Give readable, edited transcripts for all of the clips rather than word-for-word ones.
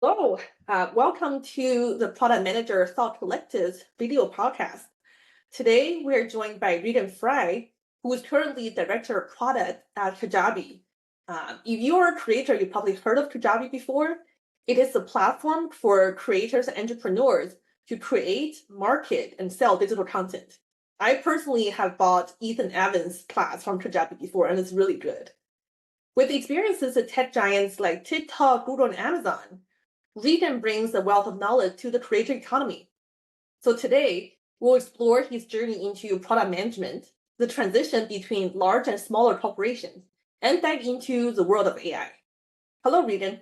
Hello, welcome to the Product Manager Thought Collective's video podcast. Today, we're joined by Regan Frye, who is currently Director of Product at Kajabi. If you're a creator, you've probably heard of Kajabi before. It is a platform for creators and entrepreneurs to create, market, and sell digital content. I personally have bought Ethan Evans' class from Kajabi before, and it's really good. With experiences at tech giants like TikTok, Google, and Amazon, Regan brings a wealth of knowledge to the creator economy. So today, we'll explore his journey into product management, the transition between large and smaller corporations, and dive into the world of AI. Hello, Regan.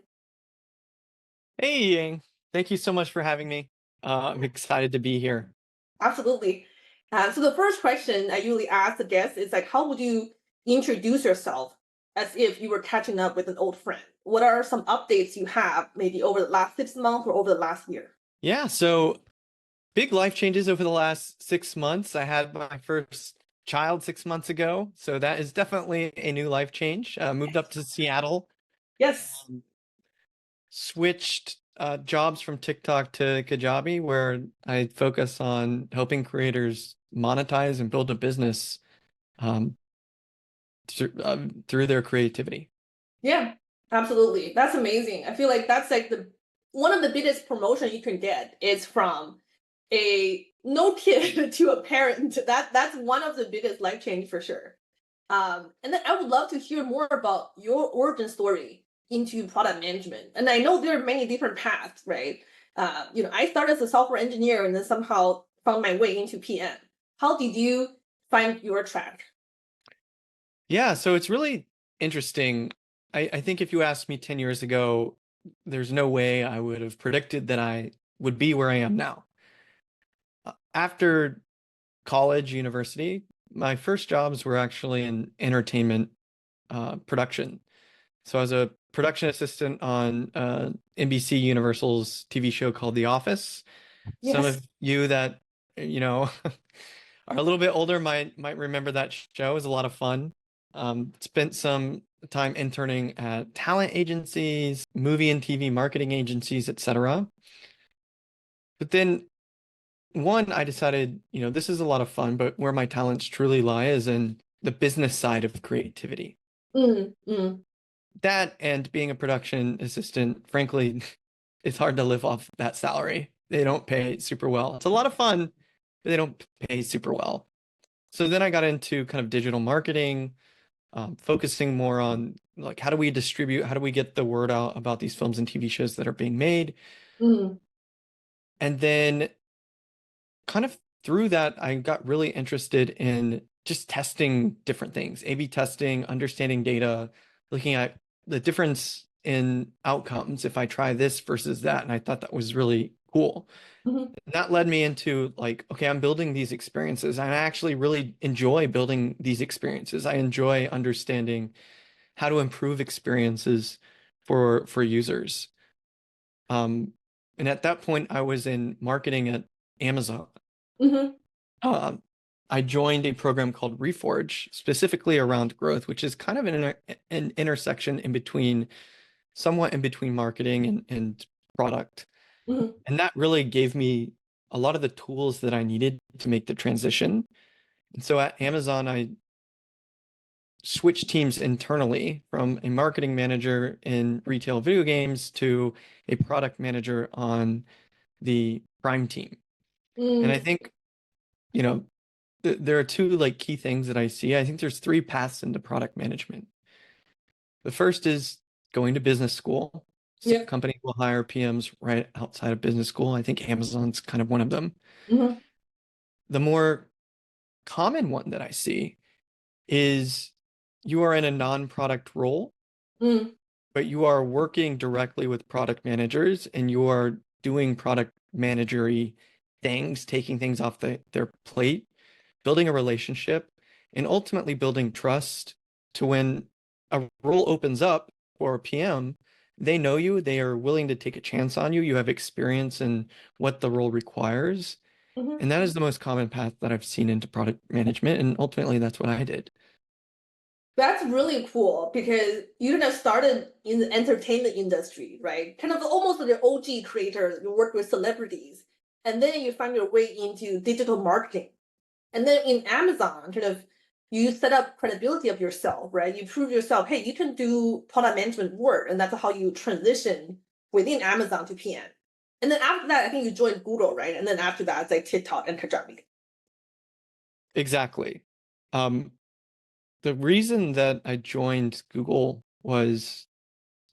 Hey, Ying. Thank you so much for having me. I'm excited to be here. Absolutely. So the first question I usually ask the guests is like, how would you introduce yourself as if you were catching up with an old friend? What are some updates you have maybe over the last 6 months or over the last year? Yeah, so big life changes over the last 6 months. I had my first child 6 months ago, so that is definitely a new life change. Moved up to Seattle, Yes. switched jobs from TikTok to Kajabi, where I focus on helping creators monetize and build a business um, through their creativity. Yeah, absolutely. That's amazing. I feel like that's like the one of the biggest promotion you can get is from a no kid to a parent. That's one of the biggest life change for sure. And then I would love to hear more about your origin story into product management. And I know there are many different paths, right? I started as a software engineer and then somehow found my way into PM. How did you find your track? Yeah, so it's really interesting. I think if you asked me 10 years ago, there's no way I would have predicted that I would be where I am now. After college, university, my first jobs were actually in entertainment production. So I was a production assistant on NBC Universal's TV show called The Office. Some Yes. of you that, you know, are a little bit older might remember that show. It was a lot of fun. Spent some time interning at talent agencies, movie and TV marketing agencies, etc. But then I decided, this is a lot of fun, but where my talents truly lie is in the business side of creativity. Mm, mm. That and being a production assistant, frankly, it's hard to live off that salary. They don't pay super well. It's a lot of fun, but they don't pay super well. So then I got into kind of digital marketing, focusing more on like how do we distribute, how do we get the word out about these films and TV shows that are being made. Mm, And then kind of through that, I got really interested in just testing different things, A/B testing, understanding data, looking at the difference in outcomes if I try this versus that. And I thought that was really cool. mhm, And that led me into like, okay, I'm building these experiences. And I actually really enjoy building these experiences. I enjoy understanding how to improve experiences for users. Um, and at that point, I was in marketing at Amazon. mhm. Um, I joined a program called Reforge, specifically around growth, which is kind of an intersection in between, somewhat in between marketing and product. Mhm, And that really gave me a lot of the tools that I needed to make the transition. And so at Amazon, I switched teams internally from a marketing manager in retail video games to a product manager on the Prime team. And I mm, think, you know, there are two like key things that I see. I think there's three paths into product management. The first is going to business school. Some yep, companies will hire PMs right outside of business school. I think Amazon's kind of one of them. mhm, The more common one that I see is you are in a non-product role, mm, but you are working directly with product managers and you are doing product managery things, taking things off their plate, building a relationship, and ultimately building trust to when a role opens up for a PM, they know you, they are willing to take a chance on you, you have experience in what the role requires. mhm. And that is the most common path that I've seen into product management. And ultimately, that's what I did. That's really cool because you kind of started in the entertainment industry, right? Kind of almost like an OG creator. You work with celebrities, and then you find your way into digital marketing. And then in Amazon, kind of you set up credibility of yourself, right? You prove yourself, hey, you can do product management work, and that's how you transition within Amazon to PM. And then after that, I think you joined Google, right? And then after that, it's like TikTok and Kajabi. Exactly. Um, the reason that I joined Google was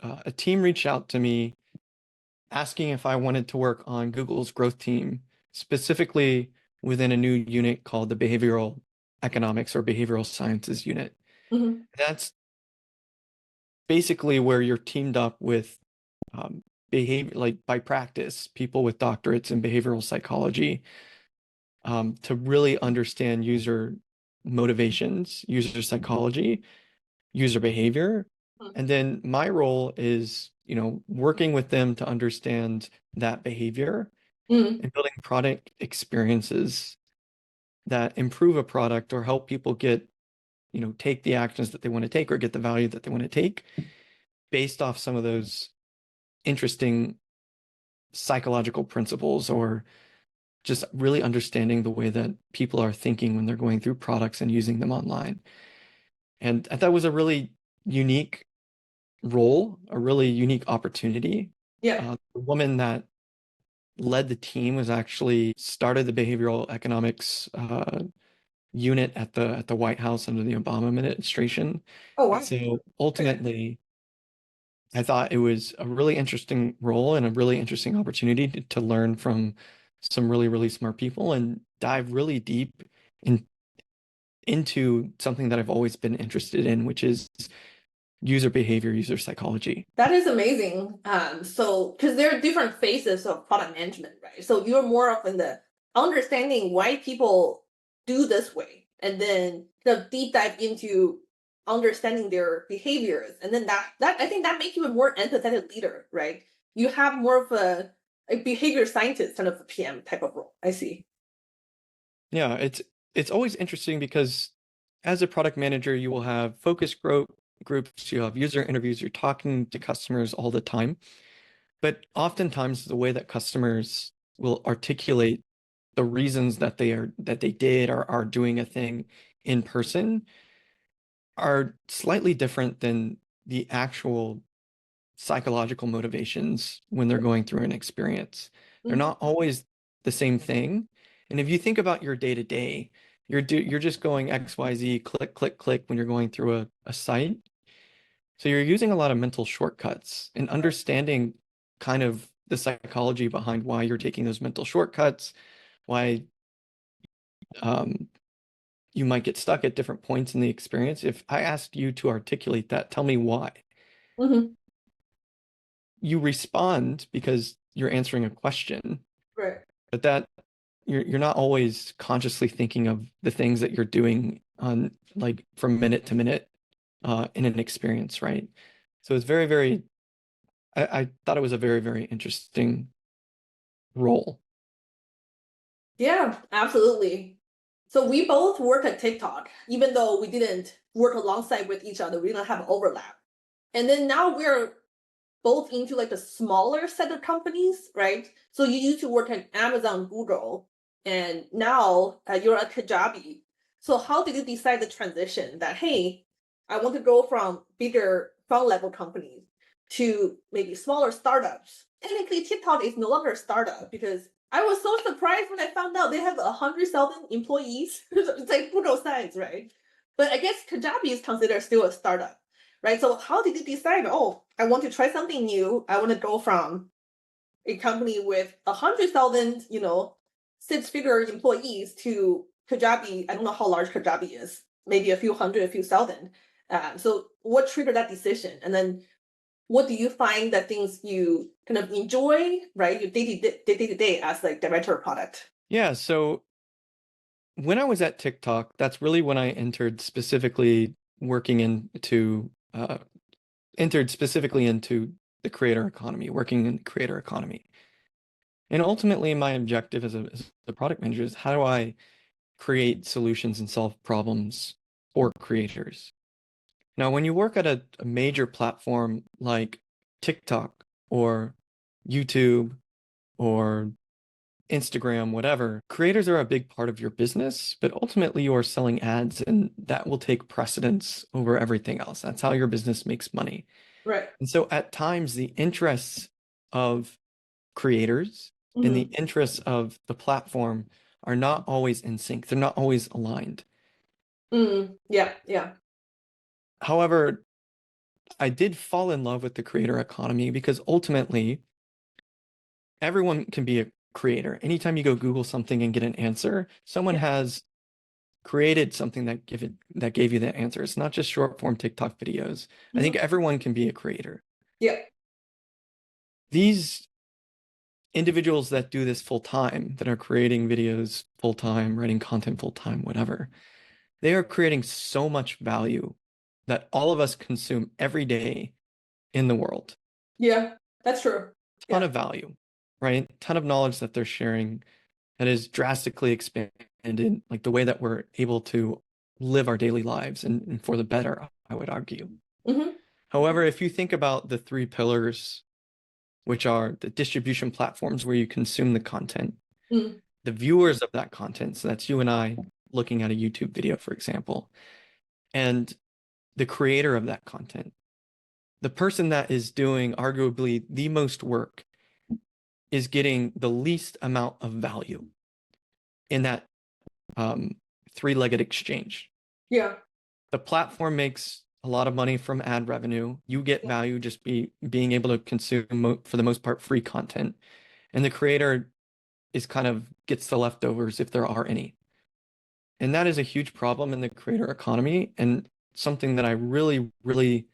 a team reached out to me asking if I wanted to work on Google's growth team, specifically within a new unit called the Behavioral Economics or Behavioral Sciences unit. Mhm. That's basically where you're teamed up with behavior, like by practice, people with doctorates in behavioral psychology, to really understand user motivations, user psychology, user behavior. And then my role is, working with them to understand that behavior Mhm. and building product experiences that improve a product or help people get, take the actions that they want to take or get the value that they want to take based off some of those interesting psychological principles or just really understanding the way that people are thinking when they're going through products and using them online. And I thought it was a really unique role, a really unique opportunity. Yeah. The woman that led the team was actually started the behavioral economics unit at the White House under the Obama administration. Oh, And wow. so Okay. ultimately, I thought it was a really interesting role and a really interesting opportunity to learn from some really, really smart people and dive really deep in, into something that I've always been interested in, which is user behavior, user psychology. That is amazing. So because there are different phases of product management, right? So you're more of in the understanding why people do this way, and then the deep dive into understanding their behaviors, and then that I think that makes you a more empathetic leader, right? You have more of a behavior scientist kind of a PM type of role. I see. Yeah, it's always interesting because as a product manager, you will have focus groups, you have user interviews, you're talking to customers all the time. But oftentimes the way that customers will articulate the reasons that they did or are doing a thing in person are slightly different than the actual psychological motivations when they're going through an experience. They're Mhm. not always the same thing. And if you think about your day to day, you're just going XYZ, click, click, click when you're going through a site. So you're using a lot of mental shortcuts and understanding kind of the psychology behind why you're taking those mental shortcuts, why um, you might get stuck at different points in the experience. If I asked you to articulate that, tell me why. Mhm. You respond because you're answering a question, Right. but that you're not always consciously thinking of the things that you're doing on like from minute to minute in an experience, right? So it's very, very, I thought it was a very, very interesting role. Yeah, absolutely. So we both work at TikTok, even though we didn't work alongside with each other, we didn't have overlap. And then now we're both into like a smaller set of companies, right? So you used to work at Amazon, Google, and now you're at Kajabi. So how did you decide the transition that, hey, I want to go from bigger fund level companies to maybe smaller startups? Technically, TikTok is no longer a startup because I was so surprised when I found out they have 100,000 employees. It's like Google size, right? But I guess Kajabi is considered still a startup, right? So how did you decide? Oh, I want to try something new. I want to go from a company with 100,000, six-figure employees to Kajabi. I don't know how large Kajabi is. Maybe a few hundred, a few thousand. So what triggered that decision? And then what do you find that things you kind of enjoy, right? Your day to day as like director of product. Yeah, so when I was at TikTok, that's really when I working into entered specifically into the creator economy, working in the creator economy. And ultimately, my objective as a product manager is how do I create solutions and solve problems for creators? Now, when you work at a major platform like TikTok or YouTube or Instagram, whatever, creators are a big part of your business, but ultimately you are selling ads and that will take precedence over everything else. That's how your business makes money. Right. And so at times the interests of creators and the Hmm. interests of the platform are not always in sync. They're not always aligned. Mm, yeah, yeah, However, I did fall in love with the creator economy because ultimately everyone can be a creator. Anytime you go Google something and get an answer, someone yeah. has created something that gave you that answer. It's not just short form TikTok videos. I think Hmm. everyone can be a creator. Yeah, These individuals that do this full time, that are creating videos full time, writing content full time, whatever, they are creating so much value that all of us consume every day in the world. yeah, that's true. Ton Yeah. of value, right? Ton of knowledge that they're sharing that is drastically expanded, like the way that we're able to live our daily lives and for the better, I would argue. Hmm. However, if you think about the three pillars, which are the distribution platforms where you consume the content, Mm, the viewers of that content, so that's you and I looking at a YouTube video, for example, and the creator of that content, the person that is doing arguably the most work is getting the least amount of value in that um, three-legged exchange. yeah. The platform makes a lot of money from ad revenue. You get Yeah. value just being able to consume, for the most part, free content. And the creator is kind of gets the leftovers if there are any. And that is a huge problem in the creator economy and something that I really, really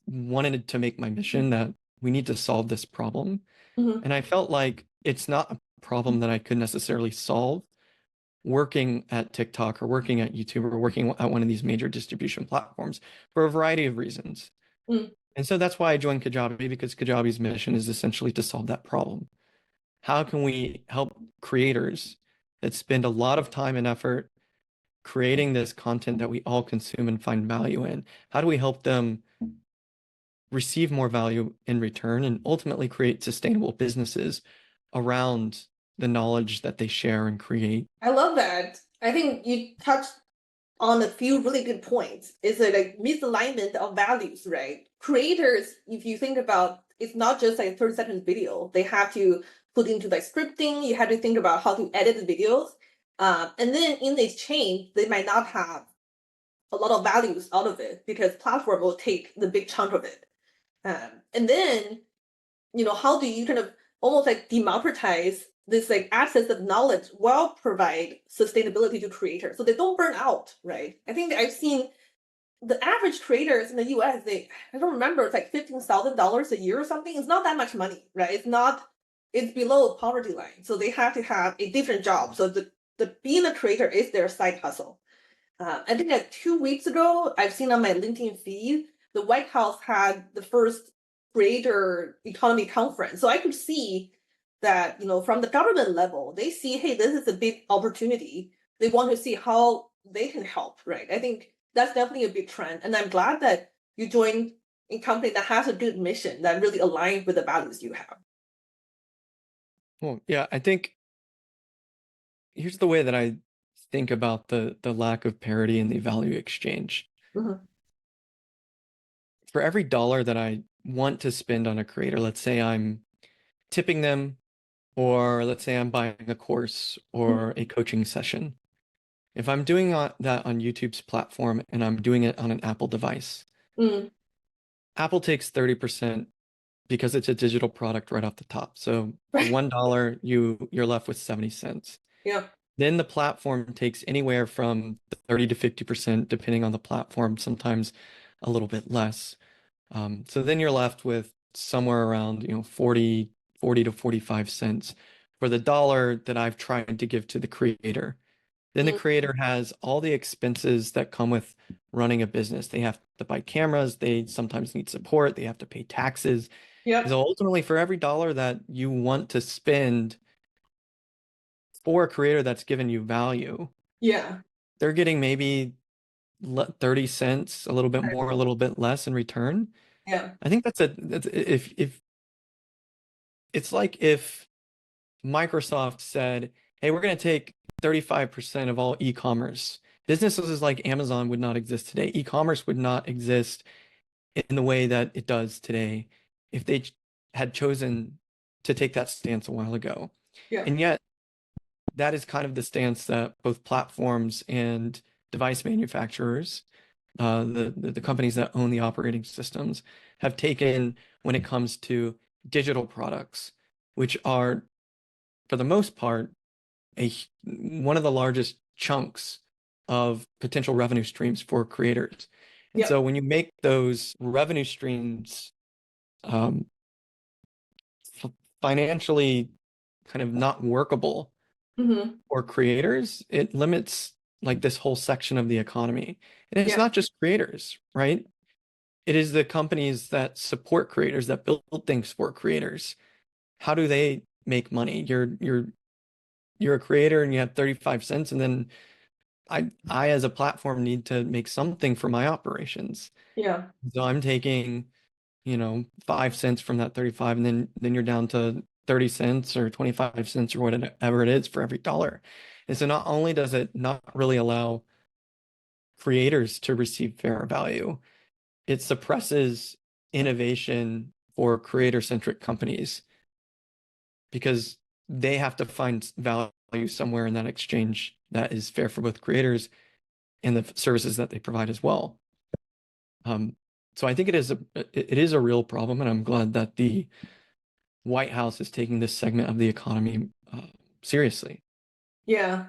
wanted to make my mission that we need to solve this problem. Hmm. And I felt like it's not a problem that I could necessarily solve working at TikTok or working at YouTube or working at one of these major distribution platforms for a variety of reasons. Mm, And so that's why I joined Kajabi, because Kajabi's mission is essentially to solve that problem. How can we help creators that spend a lot of time and effort creating this content that we all consume and find value in? How do we help them receive more value in return and ultimately create sustainable businesses around the knowledge that they share and create? I love that. I think you touched on a few really good points. It's a like misalignment of values, right? Creators, if you think about, it's not just like a 30-second video. They have to put into like scripting. You have to think about how to edit the videos. And then in exchange, they might not have a lot of values out of it because platform will take the big chunk of it. And then how do you kind of almost like democratize this like access of knowledge while provide sustainability to creators so they don't burn out, right? I think I've seen the average creators in the US, I don't remember, it's like $15,000 a year or something. It's not that much money, right? It's below poverty line. So they have to have a different job. So the being a creator is their side hustle. I think like 2 weeks ago, I've seen on my LinkedIn feed, the White House had the first creator economy conference. So I could see that, from the government level, they see, hey, this is a big opportunity. They want to see how they can help, right? I think that's definitely a big trend. And I'm glad that you joined a company that has a good mission that really aligns with the values you have. Well, yeah, I think here's the way that I think about the lack of parity in the value exchange. Mhm. For every dollar that I want to spend on a creator, let's say I'm tipping them, or let's say I'm buying a course Mhm. or a coaching session. If I'm doing that on YouTube's platform and I'm doing it on an Apple device, Mm. Apple takes 30% because it's a digital product right off the top. So for Right. $1, you're left with 70 cents. Yeah. Then the platform takes anywhere from 30 to 50%, depending on the platform, sometimes a little bit less. So then you're left with somewhere around, 40 to 45 cents for the dollar that I've tried to give to the creator. Then the Mm. creator has all the expenses that come with running a business. They have to buy cameras, they sometimes need support, they have to pay taxes. Yep. So ultimately, for every dollar that you want to spend for a creator that's given you value, Yeah. they're getting maybe 30 cents, a little bit more, a little bit less in return. Yeah. I think that's if it's like if Microsoft said, "Hey, we're going to take 35% of all e-commerce." Businesses like Amazon would not exist today. E-commerce would not exist in the way that it does today if they had chosen to take that stance a while ago. Yeah. And yet, that is kind of the stance that both platforms and device manufacturers, the companies that own the operating systems, have taken when it comes to digital products, which are, for the most part, one of the largest chunks of potential revenue streams for creators. And Yep. so when you make those revenue streams um, financially kind of not workable Mm-hmm. for creators, it limits like this whole section of the economy. And it's Yeah. not just creators, right? It is the companies that support creators, that build things for creators. How do they make money? You're a creator and you have 35 cents, and then I as a platform need to make something for my operations. Yeah. So I'm taking, 5 cents from that 35, and then you're down to 30 cents or 25 cents or whatever it is for every dollar. And so not only does it not really allow creators to receive fair value, it suppresses innovation for creator-centric companies because they have to find value somewhere in that exchange that is fair for both creators and the services that they provide as well. Um, so I think it is a real problem, and I'm glad that the White House is taking this segment of the economy seriously. Yeah.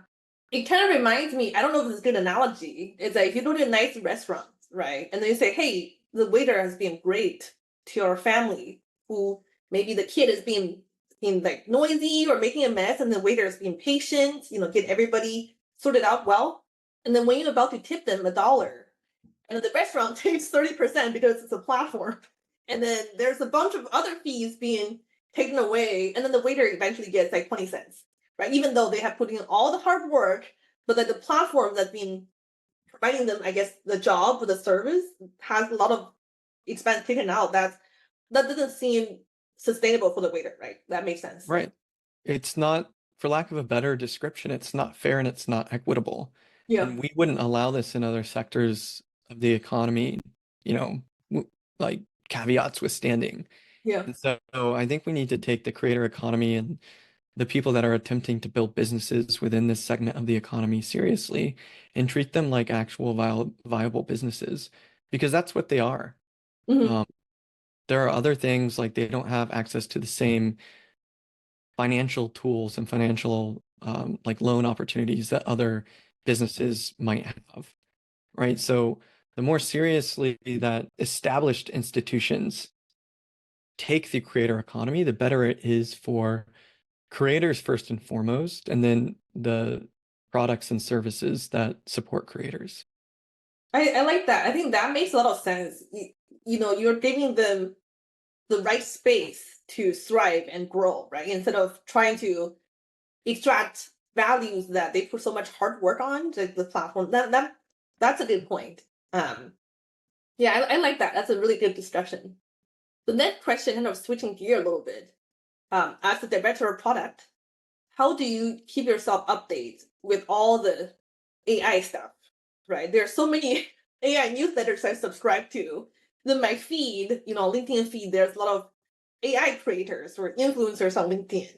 It kind of reminds me, I don't know if it's a good analogy. It's like if you go to a nice restaurant, right? And then you say, hey, the waiter has been great to your family, who maybe the kid is being like noisy or making a mess, and the waiter is being patient, get everybody sorted out well. And then when you're about to tip them $1, and the restaurant takes 30% because it's a platform. And then there's a bunch of other fees being taken away, and then the waiter eventually gets like 20 cents, right? Even though they have put in all the hard work, but like the platform that's been providing them, I guess, the job or the service has a lot of expense taken out. That doesn't seem sustainable for the waiter, right? That makes sense. Right. It's not, for lack of a better description, it's not fair and it's not equitable. Yeah. And we wouldn't allow this in other sectors of the economy, you know, like caveats withstanding. Yeah. And so I think we need to take the creator economy and the people that are attempting to build businesses within this segment of the economy seriously and treat them like actual viable businesses because that's what they are. Hmm. Um, there are other things like they don't have access to the same financial tools and financial like loan opportunities that other businesses might have, right? So the more seriously that established institutions take the creator economy, the better it is for creators first and foremost, and then the products and services that support creators. I like that. I think that makes a lot of sense. You're giving them the right space to thrive and grow, right? Instead of trying to extract values that they put so much hard work on, like the platform. That's a good point. Um, yeah, I like that. That's a really good discussion. The next question, kind of switching gear a little bit. As the director of product, how do you keep yourself updated with all the AI stuff? Right? There are so many AI newsletters I subscribe to. Then my feed, LinkedIn feed, there's a lot of AI creators or influencers on LinkedIn.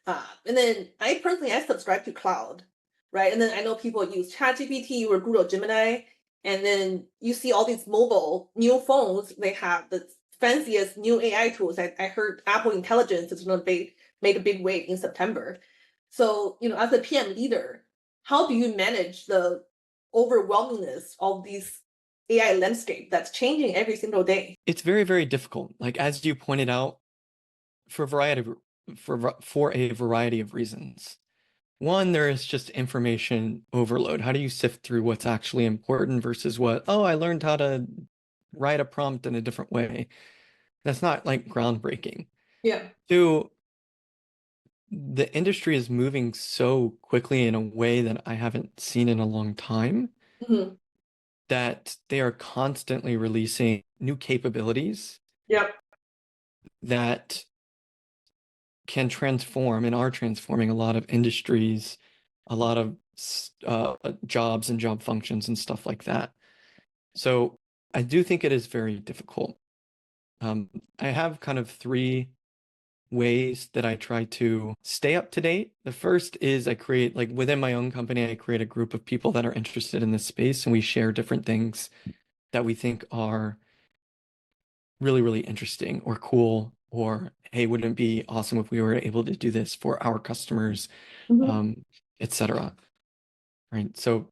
And then I subscribe to Cloud, right? And then I know people use ChatGPT or Google Gemini. And then you see all these mobile new phones, they have the fanciest new AI tools. I heard Apple Intelligence is going to make a big wave in September. So, as a PM leader, how do you manage the overwhelmingness of these AI landscape that's changing every single day? It's very, very difficult. Like as you pointed out, for a variety of for a variety of reasons. One, there is just information overload. How do you sift through what's actually important versus what, oh, I learned how to write a prompt in a different way. That's not like groundbreaking. Yeah. Two, the industry is moving so quickly in a way that I haven't seen in a long time. Hmm. that they are constantly releasing new capabilities Yep. that can transform and are transforming a lot of industries, a lot of jobs and job functions and stuff like that. So I do think it is very difficult. I have kind of three ways that I try to stay up to date. The first is I create, like within my own company, I create a group of people that are interested in this space, and we share different things that we think are really, really interesting or cool, or hey, wouldn't it be awesome if we were able to do this for our customers, Mhm. etc. Right. So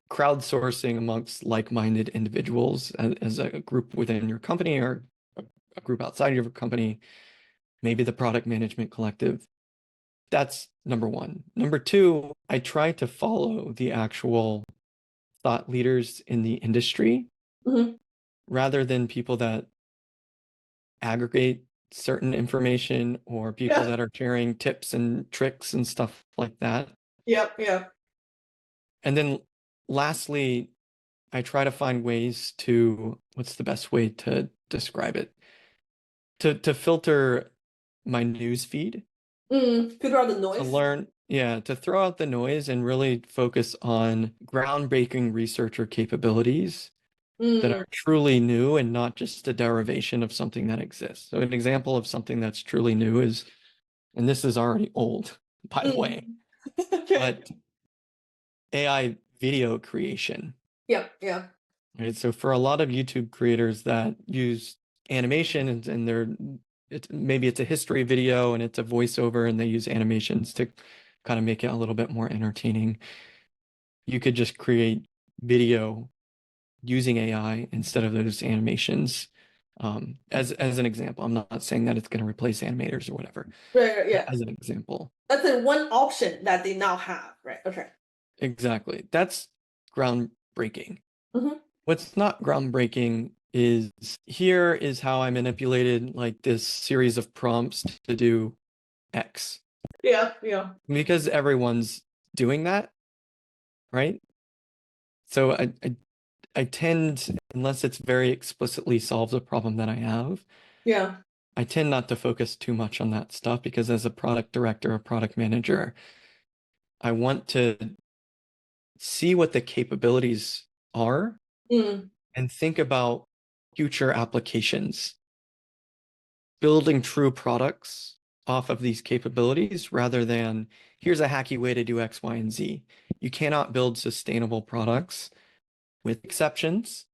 crowdsourcing amongst like-minded individuals as a group within your company or a group outside of your company, maybe the product management collective. That's number one. Number two, I try to follow the actual thought leaders in the industry Mhm. rather than people that aggregate certain information or people Yeah. that are sharing tips and tricks and stuff like that. Yep. Yep. And then lastly, I try to find ways to, what's the best way to describe it? To filter my news feed, Filter out the to noise. learn, yeah, to throw out the noise and really focus on groundbreaking researcher capabilities that Mm. are truly new and not just a derivation of something that exists. So an example of something that's truly new is, and this is already old, by the way, Mm. Okay. but AI video creation. Yep. Yeah. Right. So for a lot of YouTube creators that use animation and maybe it's a history video and it's a voiceover and they use animations to kind of make it a little bit more entertaining. You could just create video using AI instead of those animations. As an example, I'm not saying that it's going to replace animators or whatever. Right. Right, yeah. As an example, That's the one option that they now have. Right. Okay. exactly. That's groundbreaking. Hmm. What's not groundbreaking is here is how I manipulated like this series of prompts to do X Yeah. Yeah. because everyone's doing that, right? So I tend, unless it's very explicitly solves a problem that I have, Yeah. I tend not to focus too much on that stuff because as a product director or product manager, I want to see what the capabilities are Mm. and think about future applications, building true products off of these capabilities rather than here's a hacky way to do X, Y, and Z. You cannot build sustainable products with exceptions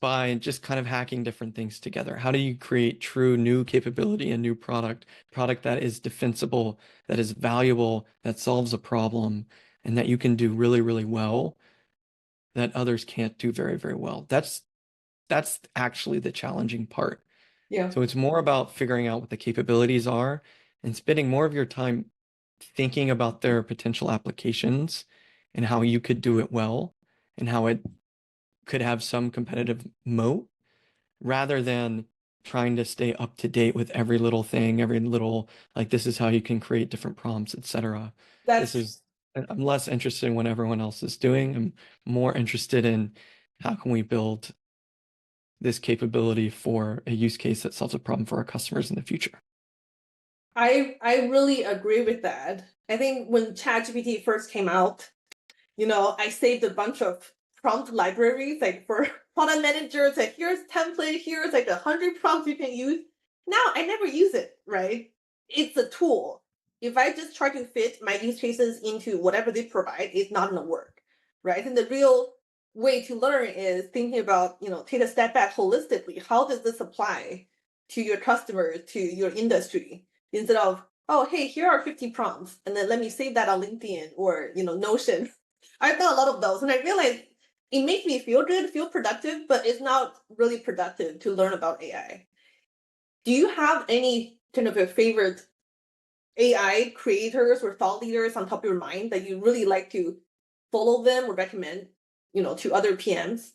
by just kind of hacking different things together. How do you create true new capability and new product that is defensible, that is valuable, that solves a problem, and that you can do really, really well that others can't do very, very well? That's actually the challenging part. Yeah. So it's more about figuring out what the capabilities are and spending more of your time thinking about their potential applications and how you could do it well and how it could have some competitive moat rather than trying to stay up to date with every little thing, every little, like, this is how you can create different prompts, etc. This That's is, I'm less interested in what everyone else is doing. I'm more interested in how can we build this capability for a use case that solves a problem for our customers in the future. I really agree with that. I think when ChatGPT first came out, I saved a bunch of prompt libraries like for product managers, like here's template, here's like 100 prompts you can use. Now I never use it, right? It's a tool. If I just try to fit my use cases into whatever they provide, it's not gonna work. Right. And the real way to learn is thinking about, take a step back holistically. How does this apply to your customers, to your industry? Instead of, oh, hey, here are 50 prompts, and then let me save that on LinkedIn or Notion. I've done a lot of those, and I realize it makes me feel good, feel productive, but it's not really productive to learn about AI. Do you have any kind of a favorite AI creators or thought leaders on top of your mind that you really like to follow them or recommend, to other PMs?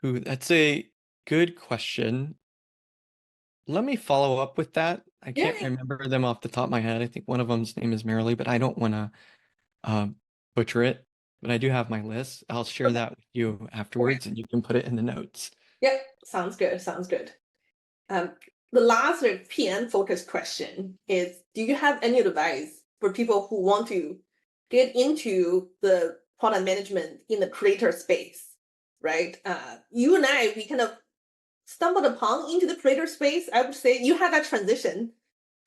Ooh, that's a good question. Let me follow up with that. I Yeah, can't yeah. remember them off the top of my head. I think one of them's name is Marilee, but I don't want to uh, butcher it. but I do have my list. I'll share Okay. that with you Okay. afterwards, and you can put it in the notes. Yep. Sounds good. Sounds good. Um, the last sort of PM focused question is, do you have any advice for people who want to get into the product management in the creator space, right? You and I, we kind of stumbled upon into the creator space. I would say you had that transition,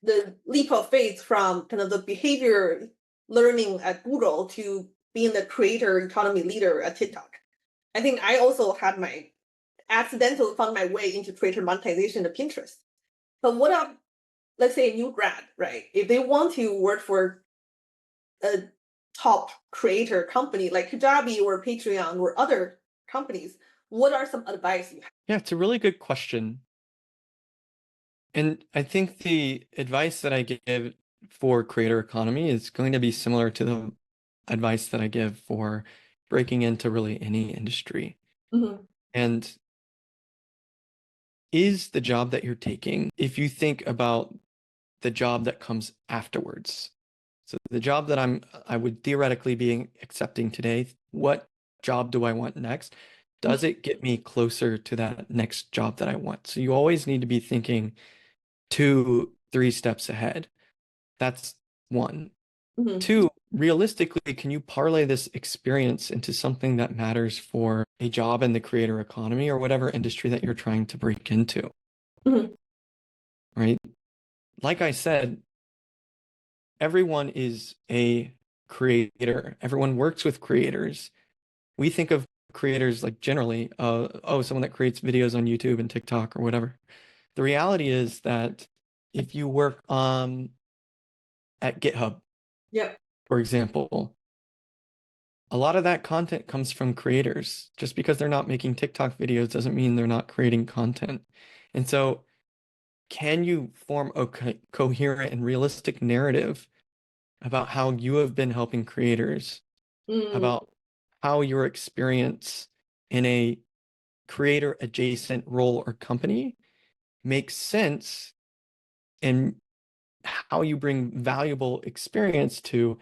the leap of faith from kind of the behavior learning at Google to being the creator economy leader at TikTok. I think I also had my accidental found my way into creator monetization of Pinterest. But what up, let's say a new grad, right? If they want to work for a top creator company like Kajabi or Patreon or other companies, what are some advice you have? Yeah, it's a really good question. And I think the advice that I give for creator economy is going to be similar to the advice that I give for breaking into really any industry. Mhm. And is the job that you're taking, if you think about the job that comes afterwards. So the job that I would theoretically be accepting today, what job do I want next? Mhm. Does it get me closer to that next job that I want? So you always need to be thinking 2, 3 steps ahead. That's one. Mhm. Two, realistically, can you parlay this experience into something that matters for a job in the creator economy or whatever industry that you're trying to break into, Mhm. right? Like I said, everyone is a creator. Everyone works with creators. We think of creators like generally, oh, someone that creates videos on YouTube and TikTok or whatever. The reality is that if you work at GitHub, Yep. for example, a lot of that content comes from creators. Just because they're not making TikTok videos doesn't mean they're not creating content. And so, can you form a coherent and realistic narrative about how you have been helping creators, Mm. about how your experience in a creator adjacent role or company makes sense and how you bring valuable experience to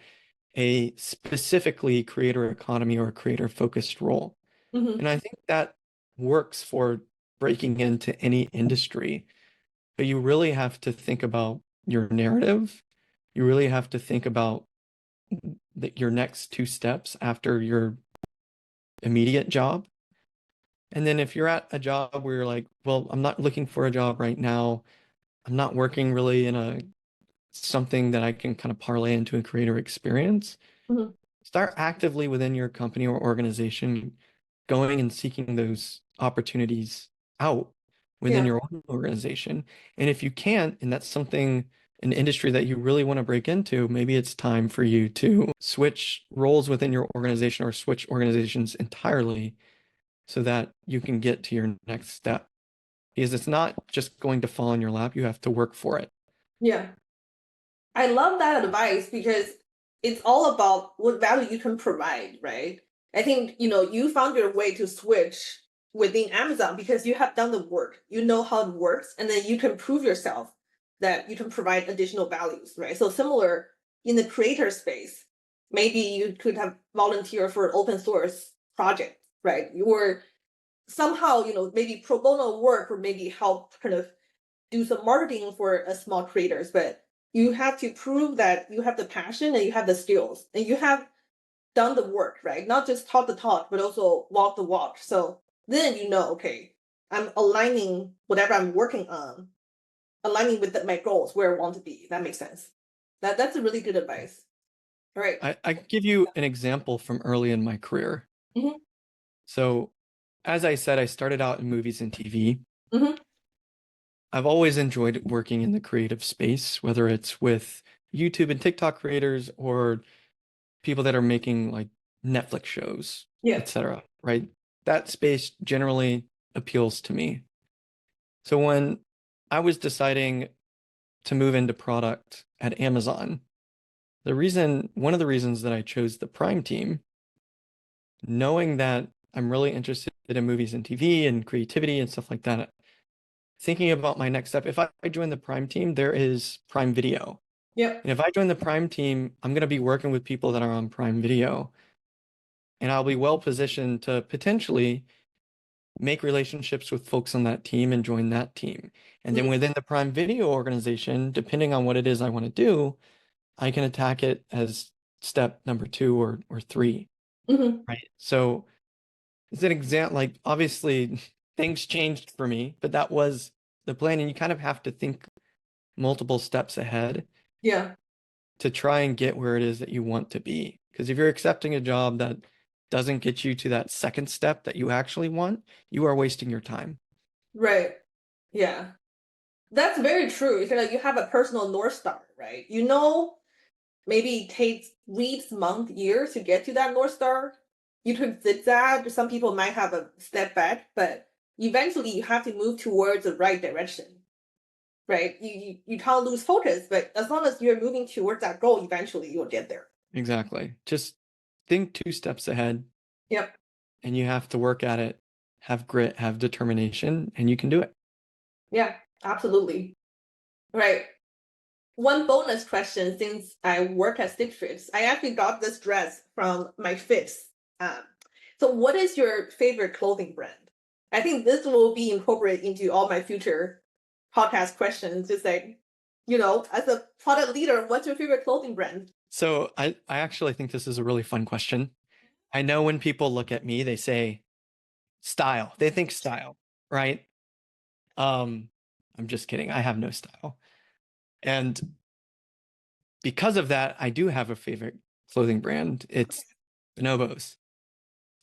a specifically creator economy or creator focused role. Mhm. And I think that works for breaking into any industry, but you really have to think about your narrative. You really have to think about your next 2 steps after your immediate job. And then if you're at a job where you're like, well, I'm not looking for a job right now. I'm not working really in a something that I can kind of parlay into a creator experience. Mhm. Start actively within your company or organization, going and seeking those opportunities out within Yeah. your own organization. And if you can't, and that's something, an industry that you really want to break into, maybe it's time for you to switch roles within your organization or switch organizations entirely so that you can get to your next step. Because it's not just going to fall in your lap, you have to work for it. Yeah. I love that advice because it's all about what value you can provide, right? I think, you found your way to switch within Amazon because you have done the work. You know how it works, and then you can prove yourself that you can provide additional values, right? So similar in the creator space, maybe you could have volunteered for an open source project, right? You were somehow, maybe pro bono work or maybe help kind of do some marketing for a small creators, but you have to prove that you have the passion and you have the skills and you have done the work, right? Not just talk the talk, but also walk the walk. So then okay, I'm aligning whatever I'm working on, aligning with my goals where I want to be. That makes sense. That's a really good advice. All right. I give you an example from early in my career. Mm-hmm. So, as I said, I started out in movies and TV. Mm-hmm. I've always enjoyed working in the creative space, whether it's with YouTube and TikTok creators or people that are making like Netflix shows, Yeah. etc. Right? That space generally appeals to me. So when I was deciding to move into product at Amazon, one of the reasons that I chose the Prime team, knowing that I'm really interested in movies and TV and creativity and stuff like that, thinking about my next step, if I join the Prime team, there is Prime Video. Yep. And if I join the Prime team, I'm going to be working with people that are on Prime Video. and I'll be well positioned to potentially make relationships with folks on that team and join that team. And then within the Prime Video organization, depending on what it is I want to do, I can attack it as step number 2 or 3, Mm-hmm. right? So it's an example, like obviously things changed for me, but that was the plan. And you kind of have to think multiple steps ahead Yeah. to try and get where it is that you want to be. Because if you're accepting a job that doesn't get you to that second step that you actually want, you are wasting your time. Right. Yeah. That's very true. You feel like you have a personal North Star, right? You know, maybe it takes weeks, months, years to get to that North Star. You could zigzag. Some people might have a step back, but eventually you have to move towards the right direction, right? You can't lose focus, but as long as you're moving towards that goal, eventually you'll get there. Exactly. Just think 2 steps ahead, Yep. and you have to work at it, have grit, have determination, and you can do it. Yeah, absolutely. Right. One bonus question, since I work at Stitch Fix, I actually got this dress from my fix. Um, so what is your favorite clothing brand? I think this will be incorporated into all my future podcast questions. Just like, as a product leader, what's your favorite clothing brand? So I actually think this is a really fun question. I know when people look at me, they say style. They think style, right? Um, I'm just kidding. I have no style. And because of that, I do have a favorite clothing brand. It's Bonobos.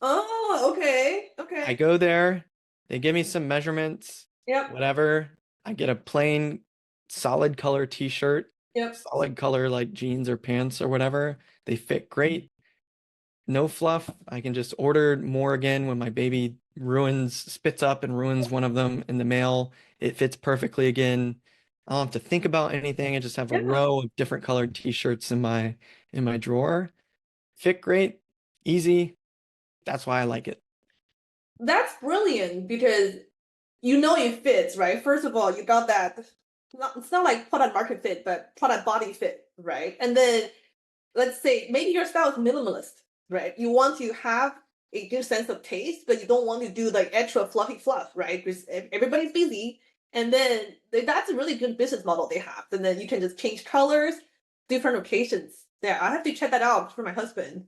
Oh, okay. I Okay. go there, they give me some measurements, Yep. whatever. I get a plain solid color t-shirt, Yep. solid color like jeans or pants or whatever. They fit great. No fluff. I can just order more again when my baby spits up and ruins one of them in the mail. It fits perfectly again. I don't have to think about anything. I just have a Yeah. row of different colored t-shirts in my drawer. Fit great, easy. That's why I like it. That's brilliant because it fits, right? First of all, you got that. It's not like product market fit, but product body fit, right? And then let's say maybe your style is minimalist, right? You want to have a good sense of taste, but you don't want to do like extra fluffy fluff, right? Because everybody's busy. And then that's a really good business model they have. And then you can just change colors, different occasions. Yeah, I have to check that out for my husband.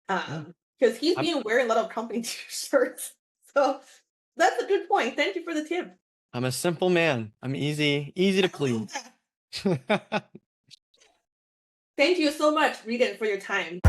Yeah. Because he's I'm been wearing a lot of company t-shirts. So that's a good point. Thank you for the tip. I'm a simple man. I'm easy to please. Thank you so much, Regan, for your time.